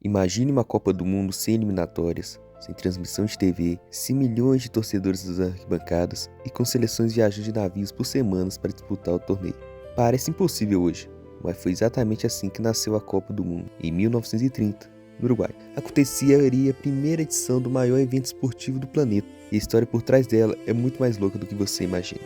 Imagine uma Copa do Mundo sem eliminatórias, sem transmissão de TV, sem milhões de torcedores das arquibancadas e com seleções viajando de navios por semanas para disputar o torneio. Parece impossível hoje, mas foi exatamente assim que nasceu a Copa do Mundo, em 1930, no Uruguai. Aconteceria a primeira edição do maior evento esportivo do planeta, e a história por trás dela é muito mais louca do que você imagina.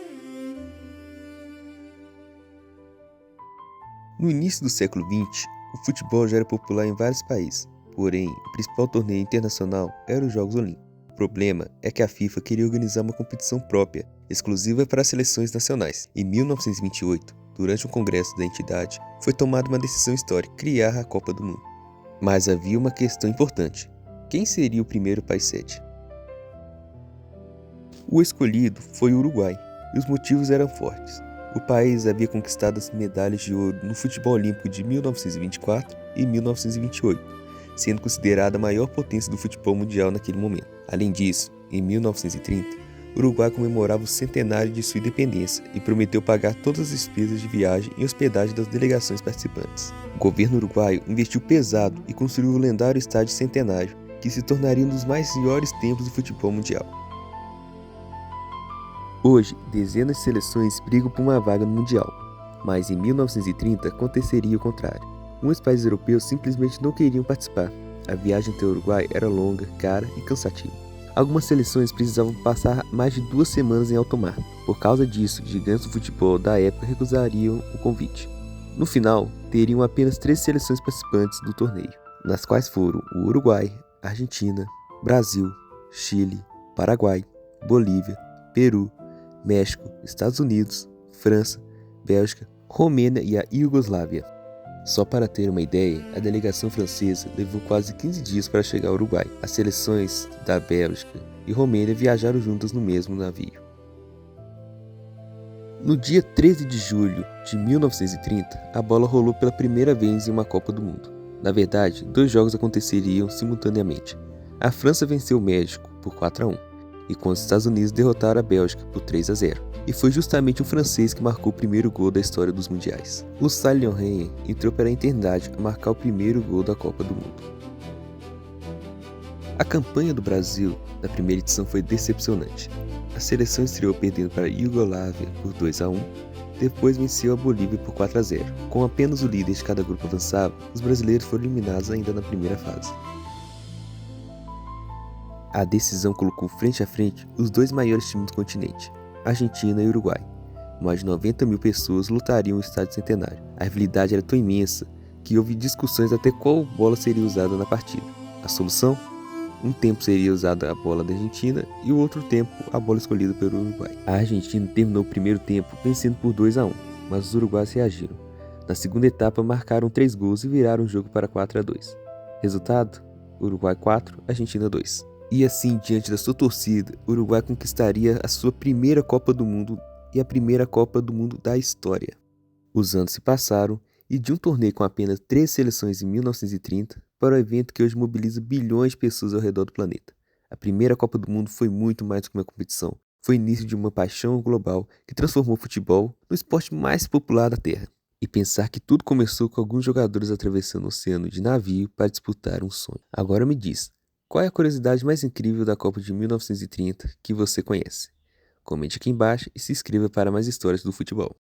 No início do século XX, o futebol já era popular em vários países, porém, o principal torneio internacional era os Jogos Olímpicos. O problema é que a FIFA queria organizar uma competição própria, exclusiva para as seleções nacionais. Em 1928, durante um congresso da entidade, foi tomada uma decisão histórica: criar a Copa do Mundo. Mas havia uma questão importante: quem seria o primeiro país sede? O escolhido foi o Uruguai, e os motivos eram fortes. O país havia conquistado as medalhas de ouro no futebol olímpico de 1924 e 1928, sendo considerada a maior potência do futebol mundial naquele momento. Além disso, em 1930, o Uruguai comemorava o centenário de sua independência e prometeu pagar todas as despesas de viagem e hospedagem das delegações participantes. O governo uruguaio investiu pesado e construiu o lendário Estádio Centenário, que se tornaria um dos maiores templos do futebol mundial. Hoje, dezenas de seleções brigam por uma vaga no Mundial, mas em 1930 aconteceria o contrário. Muitos países europeus simplesmente não queriam participar. A viagem até o Uruguai era longa, cara e cansativa. Algumas seleções precisavam passar mais de 2 semanas em alto mar. Por causa disso, gigantes do futebol da época recusariam o convite. No final, teriam apenas 3 seleções participantes do torneio, nas quais foram o Uruguai, Argentina, Brasil, Chile, Paraguai, Bolívia, Peru, México, Estados Unidos, França, Bélgica, Romênia e a Iugoslávia. Só para ter uma ideia, a delegação francesa levou quase 15 dias para chegar ao Uruguai. As seleções da Bélgica e Romênia viajaram juntas no mesmo navio. No dia 13 de julho de 1930, a bola rolou pela primeira vez em uma Copa do Mundo. Na verdade, 2 jogos aconteceriam simultaneamente. A França venceu o México por 4-1. Enquanto os Estados Unidos derrotaram a Bélgica por 3-0. E foi justamente um francês que marcou o primeiro gol da história dos mundiais. Lucien Lionel entrou pela eternidade a marcar o primeiro gol da Copa do Mundo. A campanha do Brasil na primeira edição foi decepcionante. A seleção estreou perdendo para a Iugoslávia por 2-1, depois venceu a Bolívia por 4-0. Com apenas o líder de cada grupo avançava, os brasileiros foram eliminados ainda na primeira fase. A decisão colocou frente a frente os 2 maiores times do continente, Argentina e Uruguai. Mais de 90 mil pessoas lutariam no Estádio Centenário. A rivalidade era tão imensa que houve discussões até qual bola seria usada na partida. A solução? Um tempo seria usada a bola da Argentina e o outro tempo a bola escolhida pelo Uruguai. A Argentina terminou o primeiro tempo vencendo por 2-1, mas os uruguaios reagiram. Na segunda etapa marcaram 3 gols e viraram o jogo para 4-2. Resultado? Uruguai 4, Argentina 2. E assim, diante da sua torcida, o Uruguai conquistaria a sua primeira Copa do Mundo e a primeira Copa do Mundo da história. Os anos se passaram e de um torneio com apenas 3 seleções em 1930 para o evento que hoje mobiliza bilhões de pessoas ao redor do planeta. A primeira Copa do Mundo foi muito mais do que uma competição. Foi o início de uma paixão global que transformou o futebol no esporte mais popular da Terra. E pensar que tudo começou com alguns jogadores atravessando o oceano de navio para disputar um sonho. Agora me diz, qual é a curiosidade mais incrível da Copa de 1930 que você conhece? Comente aqui embaixo e se inscreva para mais histórias do futebol.